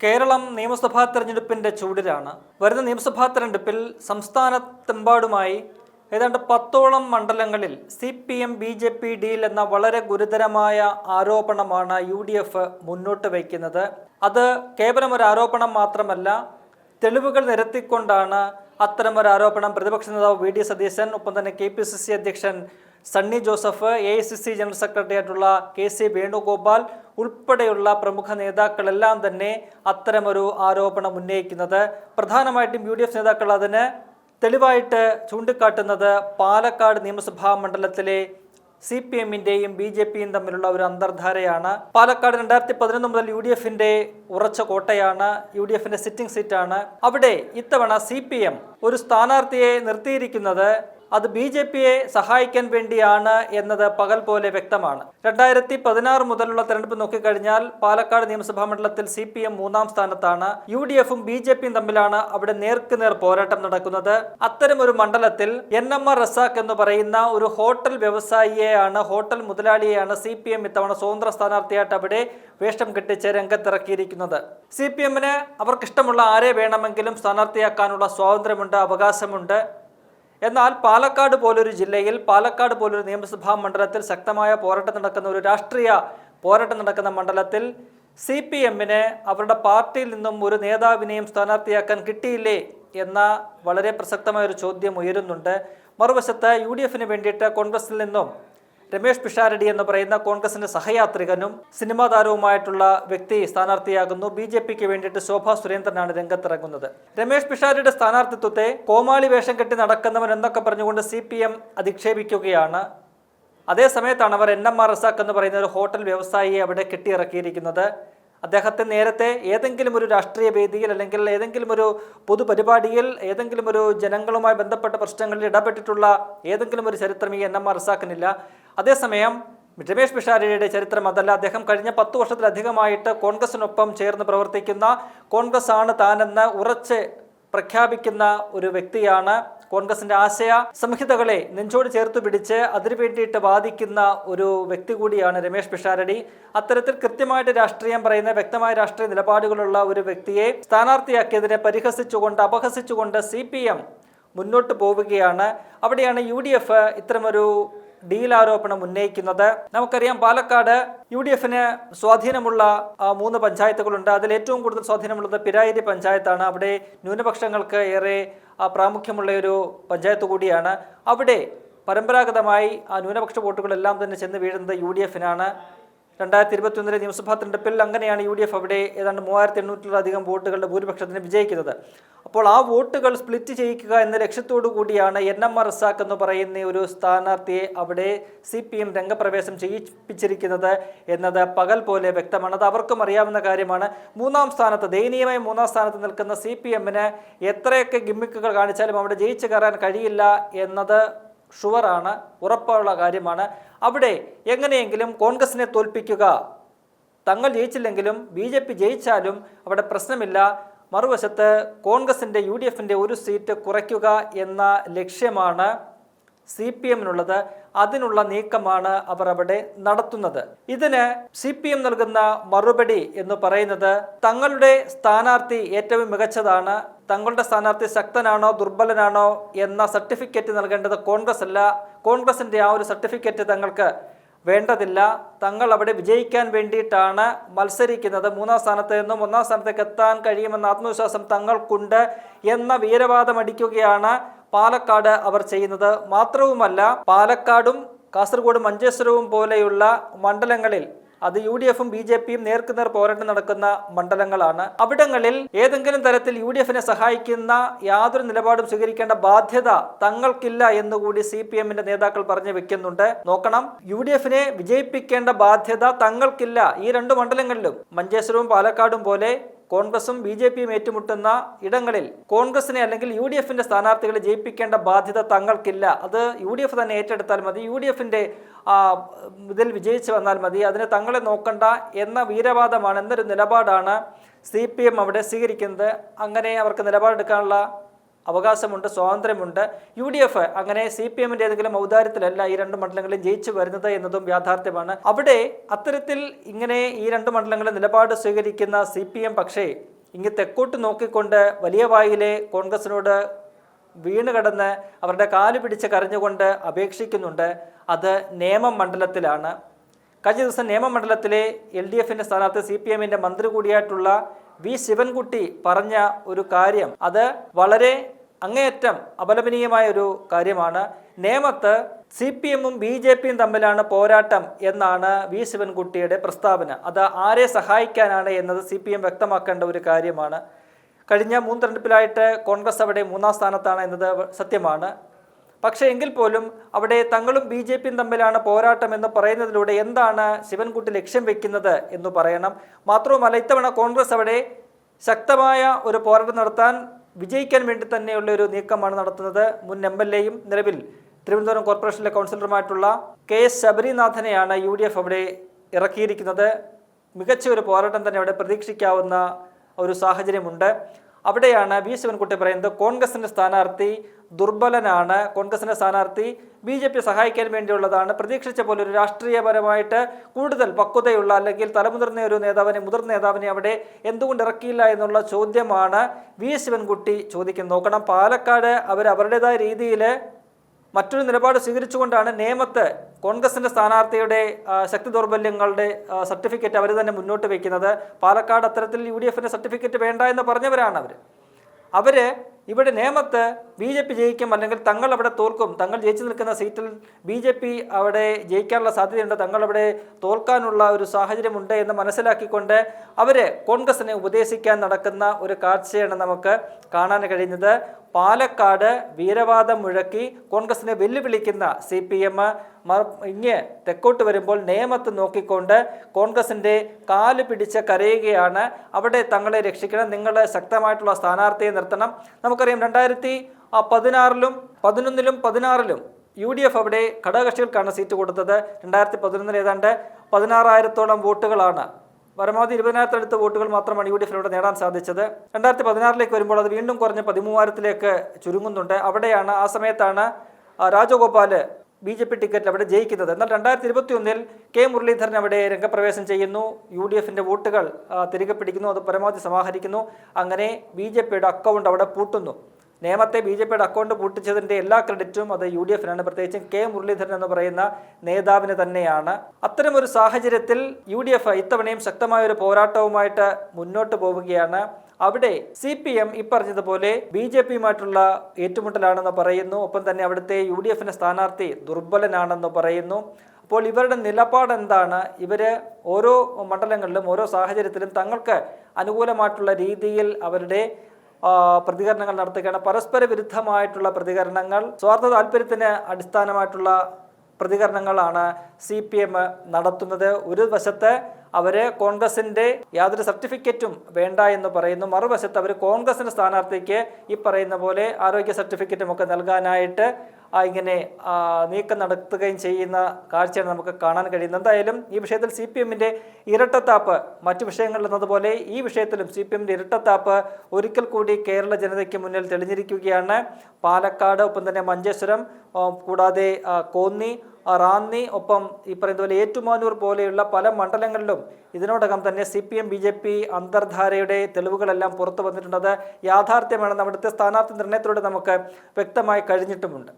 കേരളം നിയമസഭാ തെരഞ്ഞെടുപ്പിന്റെ ചൂടിലാണ്. വരുന്ന നിയമസഭാ തെരഞ്ഞെടുപ്പിൽ സംസ്ഥാനത്തെമ്പാടുമായി ഏതാണ്ട് 10ഓളം മണ്ഡലങ്ങളിൽ CPM BJP ഡീൽ എന്ന വളരെ ഗുരുതരമായ ആരോപണമാണ് UDF മുന്നോട്ട് വയ്ക്കുന്നത്. അത് കേവലം ഒരു ആരോപണം മാത്രമല്ല, തെളിവുകൾ നിരത്തിക്കൊണ്ടാണ് അത്തരമൊരു ആരോപണം പ്രതിപക്ഷ നേതാവ് VD സതീശൻ, ഒപ്പം തന്നെ KPCC അധ്യക്ഷൻ Sunny Joseph, AICC general secretary ആയിട്ടുള്ള KC വേണുഗോപാൽ ഉൾപ്പെടെയുള്ള പ്രമുഖ നേതാക്കളെല്ലാം തന്നെ അത്തരമൊരു ആരോപണം ഉന്നയിക്കുന്നത്. പ്രധാനമായിട്ടും UDF നേതാക്കൾ അതിന് തെളിവായിട്ട് ചൂണ്ടിക്കാട്ടുന്നത് പാലക്കാട് നിയമസഭാ മണ്ഡലത്തിലെ CPM-ന്റെയും BJP-യും തമ്മിലുള്ള ഒരു അന്തർധാരയാണ്. പാലക്കാട് 2011 മുതൽ UDF-ന്റെ ഉറച്ച കോട്ടയാണ്, UDF-ന്റെ സിറ്റിംഗ് സീറ്റാണ്. അവിടെ ഇത്തവണ CPM ഒരു സ്ഥാനാർത്ഥിയെ നിർത്തിയിരിക്കുന്നത് അത് BJP-യെ സഹായിക്കാൻ വേണ്ടിയാണ് എന്നത് പകൽ പോലെ വ്യക്തമാണ്. 2016 മുതലുള്ള തെരഞ്ഞെടുപ്പ് നോക്കിക്കഴിഞ്ഞാൽ പാലക്കാട് നിയമസഭാ മണ്ഡലത്തിൽ CPM 3-ാം സ്ഥാനത്താണ്. UDF-ഉം BJP-യും തമ്മിലാണ് അവിടെ നേർക്കുനേർ പോരാട്ടം നടക്കുന്നത്. അത്തരമൊരു മണ്ഡലത്തിൽ NMR റസാഖ് എന്ന് പറയുന്ന ഒരു ഹോട്ടൽ വ്യവസായിയെയാണ്, ഹോട്ടൽ മുതലാളിയെയാണ് CPM ഇത്തവണ സ്വതന്ത്ര സ്ഥാനാർത്ഥിയായിട്ട് അവിടെ വേഷം കെട്ടിച്ച് രംഗത്തിറക്കിയിരിക്കുന്നത്. CPM-ന് അവർക്കിഷ്ടമുള്ള ആരെ വേണമെങ്കിലും സ്ഥാനാർത്ഥിയാക്കാനുള്ള സ്വാതന്ത്ര്യമുണ്ട്, അവകാശമുണ്ട്. എന്നാൽ പാലക്കാട് പോലൊരു ജില്ലയിൽ, പാലക്കാട് പോലൊരു നിയമസഭാ മണ്ഡലത്തിൽ ശക്തമായ പോരാട്ടം നടക്കുന്ന, ഒരു രാഷ്ട്രീയ പോരാട്ടം നടക്കുന്ന മണ്ഡലത്തിൽ CPM-ന് അവരുടെ പാർട്ടിയിൽ നിന്നും ഒരു നേതാവിനെയും സ്ഥാനാർത്ഥിയാക്കാൻ കിട്ടിയില്ലേ എന്ന വളരെ പ്രസക്തമായ ഒരു ചോദ്യം ഉയരുന്നുണ്ട്. മറുവശത്ത് UDF-ന് വേണ്ടിയിട്ട് കോൺഗ്രസിൽ നിന്നും രമേഷ് പിഷാരടി എന്ന് പറയുന്ന കോൺഗ്രസിന്റെ സഹയാത്രികനും സിനിമാ താരവുമായിട്ടുള്ള വ്യക്തി സ്ഥാനാർത്ഥിയാകുന്നു. BJP-ക്ക് വേണ്ടിയിട്ട് ശോഭാ സുരേന്ദ്രനാണ് രംഗത്തിറങ്ങുന്നത്. രമേഷ് പിഷാരടിയുടെ സ്ഥാനാർത്ഥിത്വത്തെ കോമാളി വേഷം കെട്ടി നടക്കുന്നവൻ എന്നൊക്കെ പറഞ്ഞുകൊണ്ട് CPM അധിക്ഷേപിക്കുകയാണ്. അതേ സമയത്താണ് അവർ NMR റസാഖ് എന്ന് പറയുന്ന ഒരു ഹോട്ടൽ വ്യവസായിയെ അവിടെ കെട്ടിയിറക്കിയിരിക്കുന്നത്. അദ്ദേഹത്തെ നേരത്തെ ഏതെങ്കിലും ഒരു രാഷ്ട്രീയ വേദിയിൽ അല്ലെങ്കിൽ ഏതെങ്കിലും ഒരു പൊതുപരിപാടിയിൽ ഏതെങ്കിലും ഒരു ജനങ്ങളുമായി ബന്ധപ്പെട്ട പ്രശ്നങ്ങളിൽ ഇടപെട്ടിട്ടുള്ള ഏതെങ്കിലും ഒരു ചരിത്രം ഈ NMR റസാഖിനില്ല. അതേസമയം രമേഷ് പിഷാരടിയുടെ ചരിത്രം അതല്ല. അദ്ദേഹം കഴിഞ്ഞ 10 വർഷത്തിലധികമായിട്ട് കോൺഗ്രസിനൊപ്പം ചേർന്ന് പ്രവർത്തിക്കുന്ന, കോൺഗ്രസ് ആണ് താനെന്ന് ഉറച്ച് പ്രഖ്യാപിക്കുന്ന ഒരു വ്യക്തിയാണ്. കോൺഗ്രസിന്റെ ആശയ സംഹിതകളെ നെഞ്ചോട് ചേർത്ത് പിടിച്ച് അതിനു വേണ്ടിയിട്ട് വാദിക്കുന്ന ഒരു വ്യക്തി കൂടിയാണ് രമേഷ് പിഷാരടി. അത്തരത്തിൽ കൃത്യമായിട്ട് രാഷ്ട്രീയം പറയുന്ന, വ്യക്തമായ രാഷ്ട്രീയ നിലപാടുകളുള്ള ഒരു വ്യക്തിയെ സ്ഥാനാർത്ഥിയാക്കിയതിനെ പരിഹസിച്ചുകൊണ്ട്, അപഹസിച്ചുകൊണ്ട് CPM മുന്നോട്ട് പോവുകയാണ്. അവിടെയാണ് UDF ഇത്തരമൊരു ഡീൽ ആരോപണം ഉന്നയിക്കുന്നത്. നമുക്കറിയാം, പാലക്കാട് UDF-ന് സ്വാധീനമുള്ള 3 പഞ്ചായത്തുകളുണ്ട്. അതിൽ ഏറ്റവും കൂടുതൽ സ്വാധീനമുള്ളത് പിരായിരി പഞ്ചായത്താണ്. അവിടെ ന്യൂനപക്ഷങ്ങൾക്ക് ഏറെ പ്രാമുഖ്യമുള്ള ഒരു പഞ്ചായത്ത് കൂടിയാണ്. അവിടെ പരമ്പരാഗതമായി ന്യൂനപക്ഷ വോട്ടുകളെല്ലാം തന്നെ ചെന്ന് വീഴുന്നത് UDF-നാണ്. 2021 നിയമസഭാ തെരഞ്ഞെടുപ്പിൽ അങ്ങനെയാണ് UDF അവിടെ ഏതാണ്ട് 3800-ലധികം വോട്ടുകളുടെ ഭൂരിപക്ഷത്തിന് വിജയിക്കുന്നത്. അപ്പോൾ ആ വോട്ടുകൾ സ്പ്ലിറ്റ് ചെയ്യിക്കുക എന്ന ലക്ഷ്യത്തോടു കൂടിയാണ് NMR റസാഖ് എന്ന് പറയുന്ന ഒരു സ്ഥാനാർത്ഥിയെ അവിടെ CPM രംഗപ്രവേശം ചെയ്യിപ്പിച്ചിരിക്കുന്നത് എന്നത് പകൽ പോലെ വ്യക്തമാണ്. അത് അവർക്കും അറിയാവുന്ന കാര്യമാണ്. 3-ാം സ്ഥാനത്ത്, ദയനീയമായി 3-ാം സ്ഥാനത്ത് നിൽക്കുന്ന CPM-ന് എത്രയൊക്കെ ഗിമ്മിക്കുകൾ കാണിച്ചാലും അവിടെ ജയിച്ചു കയറാൻ കഴിയില്ല എന്നത് ഷുവറാണ്, ഉറപ്പുള്ള കാര്യമാണ്. അവിടെ എങ്ങനെയെങ്കിലും കോൺഗ്രസിനെ തോൽപ്പിക്കുക, തങ്ങൾ ജയിച്ചില്ലെങ്കിലും BJP ജയിച്ചാലും അവിടെ പ്രശ്നമില്ല. മറുവശത്ത് കോൺഗ്രസിൻ്റെ, UDF-ന്റെ ഒരു സീറ്റ് കുറയ്ക്കുക എന്ന ലക്ഷ്യമാണ് CPM-നുള്ളത്. അതിനുള്ള നീക്കമാണ് അവർ അവിടെ നടത്തുന്നത്. ഇതിന് CPM നൽകുന്ന മറുപടി എന്ന് പറയുന്നത്, തങ്ങളുടെ സ്ഥാനാർത്ഥി ഏറ്റവും മികച്ചതാണ്, തങ്ങളുടെ സ്ഥാനാർത്ഥി ശക്തനാണോ ദുർബലനാണോ എന്ന സർട്ടിഫിക്കറ്റ് നൽകേണ്ടത് കോൺഗ്രസ് അല്ല, കോൺഗ്രസിൻ്റെ ആ ഒരു സർട്ടിഫിക്കറ്റ് തങ്ങൾക്ക് വേണ്ടതില്ല, തങ്ങൾ അവിടെ വിജയിക്കാൻ വേണ്ടിയിട്ടാണ് മത്സരിക്കുന്നത്, 3-ാം സ്ഥാനത്ത് നിന്നും 1-ാം സ്ഥാനത്തേക്ക് എത്താൻ കഴിയുമെന്ന ആത്മവിശ്വാസം തങ്ങൾക്കുണ്ട് എന്ന വീരവാദം അടിക്കുകയാണ് പാലക്കാട് അവർ ചെയ്യുന്നത്. മാത്രവുമല്ല, പാലക്കാടും കാസർഗോഡ് മഞ്ചേശ്വരവും പോലെയുള്ള മണ്ഡലങ്ങളിൽ അത് UDF-ഉം BJP-യും നേർക്കുനേർ പോരാട്ടം നടക്കുന്ന മണ്ഡലങ്ങളാണ്. അവിടങ്ങളിൽ ഏതെങ്കിലും തരത്തിൽ UDF-നെ സഹായിക്കുന്ന യാതൊരു നിലപാടും സ്വീകരിക്കേണ്ട ബാധ്യത തങ്ങൾക്കില്ല എന്നുകൂടി CPM-ന്റെ നേതാക്കൾ പറഞ്ഞു വെക്കുന്നുണ്ട്. നോക്കണം, UDF-നെ വിജയിപ്പിക്കേണ്ട ബാധ്യത തങ്ങൾക്കില്ല. ഈ 2 മണ്ഡലങ്ങളിലും, മഞ്ചേശ്വരവും പാലക്കാടും പോലെ കോൺഗ്രസും BJP-യും ഏറ്റുമുട്ടുന്ന ഇടങ്ങളിൽ കോൺഗ്രസിനെ അല്ലെങ്കിൽ UDF-ന്റെ സ്ഥാനാർത്ഥികളെ ജയിപ്പിക്കേണ്ട ബാധ്യത തങ്ങൾക്കില്ല. അത് UDF തന്നെ ഏറ്റെടുത്താൽ മതി, UDF-ന്റെ ഇതിൽ വിജയിച്ചു വന്നാൽ മതി, അതിന് തങ്ങളെ നോക്കണ്ട എന്ന വീരവാദമാണ്, എന്നൊരു നിലപാടാണ് CPM അവിടെ സ്വീകരിക്കുന്നത്. അങ്ങനെ അവർക്ക് നിലപാടെടുക്കാനുള്ള അവകാശമുണ്ട്, സ്വാതന്ത്ര്യമുണ്ട്. UDF അങ്ങനെ CPMന്റെ ഏതെങ്കിലും ഔദാര്യത്തിലല്ല ഈ 2 മണ്ഡലങ്ങളിൽ ജയിച്ചു വരുന്നത് എന്നതും യാഥാർത്ഥ്യമാണ്. അവിടെ അത്തരത്തിൽ ഇങ്ങനെ ഈ 2 മണ്ഡലങ്ങളിൽ നിലപാട് സ്വീകരിക്കുന്ന CPM പക്ഷേ ഇങ്ങ് തെക്കോട്ട് നോക്കിക്കൊണ്ട് വലിയ വായിലെ കോൺഗ്രസിനോട് വീണ് കടന്ന് അവരുടെ കാല് പിടിച്ച് കരഞ്ഞുകൊണ്ട് അപേക്ഷിക്കുന്നുണ്ട്. അത് നേമം മണ്ഡലത്തിലാണ്. കഴിഞ്ഞ ദിവസം നേമം മണ്ഡലത്തിലെ LDFന്റെ സ്ഥാനാർത്ഥി CPMന്റെ മന്ത്രി കൂടിയായിട്ടുള്ള വി ശിവൻകുട്ടി പറഞ്ഞ ഒരു കാര്യം അത് വളരെ അങ്ങേയറ്റം അപലപനീയമായ ഒരു കാര്യമാണ്. നേമത്ത് CPMും BJPയും തമ്മിലാണ് പോരാട്ടം എന്നാണ് വി ശിവൻകുട്ടിയുടെ പ്രസ്താവന. അത് ആരെ സഹായിക്കാനാണ് എന്നത് CPM വ്യക്തമാക്കേണ്ട ഒരു കാര്യമാണ്. കഴിഞ്ഞ 3 തെരഞ്ഞെടുപ്പിലായിട്ട് കോൺഗ്രസ് അവിടെ 3ാം സ്ഥാനത്താണ് എന്നത് സത്യമാണ്. പക്ഷേ എങ്കിൽ പോലും അവിടെ തങ്ങളും BJPയും തമ്മിലാണ് പോരാട്ടം എന്ന് പറയുന്നതിലൂടെ എന്താണ് ശിവൻകുട്ടി ലക്ഷ്യം വെക്കുന്നത് എന്ന് പറയണം. മാത്രവുമല്ല, ഇത്തവണ കോൺഗ്രസ് അവിടെ ശക്തമായ ഒരു പോരാട്ടം നടത്താൻ വിജയിക്കാൻ വേണ്ടി തന്നെയുള്ള ഒരു നീക്കമാണ് നടത്തുന്നത്. മുൻ MLAയും നിലവിൽ തിരുവനന്തപുരം കോർപ്പറേഷനിലെ കൗൺസിലറുമായിട്ടുള്ള KS ശബരിനാഥനെയാണ് UDF അവിടെ ഇറക്കിയിരിക്കുന്നത്. മികച്ച ഒരു പോരാട്ടം തന്നെ അവിടെ പ്രതീക്ഷിക്കാവുന്ന ഒരു സാഹചര്യമുണ്ട്. അവിടെയാണ് വി ശിവൻകുട്ടി പറയുന്നത് കോൺഗ്രസിൻ്റെ സ്ഥാനാർത്ഥി ദുർബലനാണ്, കോൺഗ്രസിൻ്റെ സ്ഥാനാർത്ഥി BJP സഹായിക്കാൻ വേണ്ടിയുള്ളതാണ്, പ്രതീക്ഷിച്ച പോലെ ഒരു രാഷ്ട്രീയപരമായിട്ട് കൂടുതൽ പക്വതയുള്ള അല്ലെങ്കിൽ തലമുതിർന്ന ഒരു നേതാവിനെ, മുതിർന്ന നേതാവിനെ അവിടെ എന്തുകൊണ്ട് ഇറക്കിയില്ല എന്നുള്ള ചോദ്യമാണ് വി ശിവൻകുട്ടി ചോദിക്കുന്നത്. നോക്കണം, പാലക്കാട് അവരുടേതായ രീതിയിൽ മറ്റൊരു നിലപാട് സ്വീകരിച്ചുകൊണ്ടാണ് നേമത്ത് കോൺഗ്രസിൻ്റെ സ്ഥാനാർത്ഥിയുടെ ശക്തി ദൗർബല്യങ്ങളുടെ സർട്ടിഫിക്കറ്റ് അവർ തന്നെ മുന്നോട്ട് വയ്ക്കുന്നത്. പാലക്കാട് അത്തരത്തിൽ UDFന്റെ സർട്ടിഫിക്കറ്റ് വേണ്ട എന്ന് പറഞ്ഞവരാണ് അവർ. ഇവിടെ നേമത്ത് BJP ജയിക്കും, അല്ലെങ്കിൽ തങ്ങൾ അവിടെ തോൽക്കും, തങ്ങൾ ജയിച്ചു നിൽക്കുന്ന സീറ്റിൽ BJP അവിടെ ജയിക്കാനുള്ള സാധ്യതയുണ്ട്, തങ്ങൾ അവിടെ തോൽക്കാനുള്ള ഒരു സാഹചര്യമുണ്ട് എന്ന് മനസ്സിലാക്കിക്കൊണ്ട് അവർ കോൺഗ്രസിനെ ഉപദേശിക്കാൻ നടക്കുന്ന ഒരു കാഴ്ചയാണ് നമുക്ക് കാണാൻ കഴിയുന്നത്. പാലക്കാട് വീരവാദം മുഴക്കി കോൺഗ്രസിനെ വെല്ലുവിളിക്കുന്ന CPM ഇങ്ങ് തെക്കോട്ട് വരുമ്പോൾ നേമത്ത് നോക്കിക്കൊണ്ട് കോൺഗ്രസിൻ്റെ കാല് പിടിച്ച് കരയുകയാണ്. അവിടെ തങ്ങളെ രക്ഷിക്കണം, നിങ്ങൾ ശക്തമായിട്ടുള്ള സ്ഥാനാർത്ഥിയെ നിർത്തണം. നമുക്കറിയാം 2016-ലും 2011-ലും 2016-ലും UDF അവിടെ ഘടകകക്ഷികൾക്കാണ് സീറ്റ് കൊടുത്തത്. 2011 ഏതാണ്ട് 16,000-ഓളം വോട്ടുകളാണ്, പരമാവധി 20,000-അടുത്ത വോട്ടുകൾ മാത്രമാണ് UDFിലൂടെ നേടാൻ സാധിച്ചത്. 2016-ലേക്ക് വരുമ്പോൾ അത് വീണ്ടും കുറഞ്ഞ് 13,000-ലേക്ക് ചുരുങ്ങുന്നുണ്ട്. അവിടെയാണ് ആ സമയത്താണ് രാജഗോപാൽ BJP ടിക്കറ്റിൽ അവിടെ ജയിക്കുന്നത്. എന്നാൽ 2021-ൽ K മുരളീധരൻ അവിടെ രംഗപ്രവേശം ചെയ്യുന്നു, UDFന്റെ വോട്ടുകൾ തിരികെ പിടിക്കുന്നു, അത് പരമാവധി സമാഹരിക്കുന്നു. അങ്ങനെ BJPയുടെ അക്കൗണ്ട് അവിടെ പൂട്ടുന്നു. നേമത്തെ BJPയുടെ അക്കൗണ്ട് പൂട്ടിച്ചതിൻ്റെ എല്ലാ ക്രെഡിറ്റും അത് UDFനാണ്, പ്രത്യേകിച്ചും K മുരളീധരൻ എന്ന് പറയുന്ന നേതാവിന് തന്നെയാണ്. അത്തരമൊരു സാഹചര്യത്തിൽ UDF ഇത്തവണയും ശക്തമായ ഒരു പോരാട്ടവുമായിട്ട് മുന്നോട്ട് പോവുകയാണ്. അവിടെ CPM ഈ പറഞ്ഞതുപോലെ BJPയുമായിട്ടുള്ള ഏറ്റുമുട്ടലാണെന്ന് പറയുന്നു. ഒപ്പം തന്നെ അവിടുത്തെ UDFന്റെ സ്ഥാനാർത്ഥി ദുർബലനാണെന്ന് പറയുന്നു. അപ്പോൾ ഇവരുടെ നിലപാട് എന്താണ്? ഇവർ ഓരോ മണ്ഡലങ്ങളിലും ഓരോ സാഹചര്യത്തിലും തങ്ങൾക്ക് അനുകൂലമായിട്ടുള്ള രീതിയിൽ അവരുടെ പ്രതികരണങ്ങൾ നടത്തുകയാണ്. പരസ്പര വിരുദ്ധമായിട്ടുള്ള പ്രതികരണങ്ങൾ, സ്വാർത്ഥ താല്പര്യത്തിന് അടിസ്ഥാനമായിട്ടുള്ള പ്രതികരണങ്ങളാണ് CPM നടത്തുന്നത്. ഒരു വശത്ത് അവർ കോൺഗ്രസിൻ്റെ യാതൊരു സർട്ടിഫിക്കറ്റും വേണ്ട എന്ന് പറയുന്നു, മറുവശത്ത് അവർ കോൺഗ്രസിൻ്റെ സ്ഥാനാർത്ഥിക്ക് ഈ പറയുന്ന പോലെ ആരോഗ്യ സർട്ടിഫിക്കറ്റും ഒക്കെ നൽകാനായിട്ട് ഇങ്ങനെ നീക്കം നടത്തുകയും ചെയ്യുന്ന കാഴ്ചയാണ് നമുക്ക് കാണാൻ കഴിയുന്നത്. എന്തായാലും ഈ വിഷയത്തിൽ CPMന്റെ ഇരട്ടത്താപ്പ് മറ്റു വിഷയങ്ങളിൽ എന്നതുപോലെ ഈ വിഷയത്തിലും CPMന്റെ ഇരട്ടത്താപ്പ് ഒരിക്കൽ കൂടി കേരള ജനതയ്ക്ക് മുന്നിൽ തെളിഞ്ഞിരിക്കുകയാണ്. പാലക്കാട്, ഒപ്പം തന്നെ മഞ്ചേശ്വരം, കൂടാതെ കോന്നി, റാന്നി, ഒപ്പം ഈ പറയുന്ന പോലെ ഏറ്റുമാനൂർ പോലെയുള്ള പല മണ്ഡലങ്ങളിലും ഇതിനോടകം തന്നെ CPM BJP അന്തർധാരയുടെ തെളിവുകളെല്ലാം പുറത്തു വന്നിട്ടുണ്ട്. അത് യാഥാർത്ഥ്യമാണെന്ന് അവിടുത്തെ സ്ഥാനാർത്ഥി നിർണയത്തിലൂടെ നമുക്ക് വ്യക്തമായി കഴിഞ്ഞിട്ടുമുണ്ട്.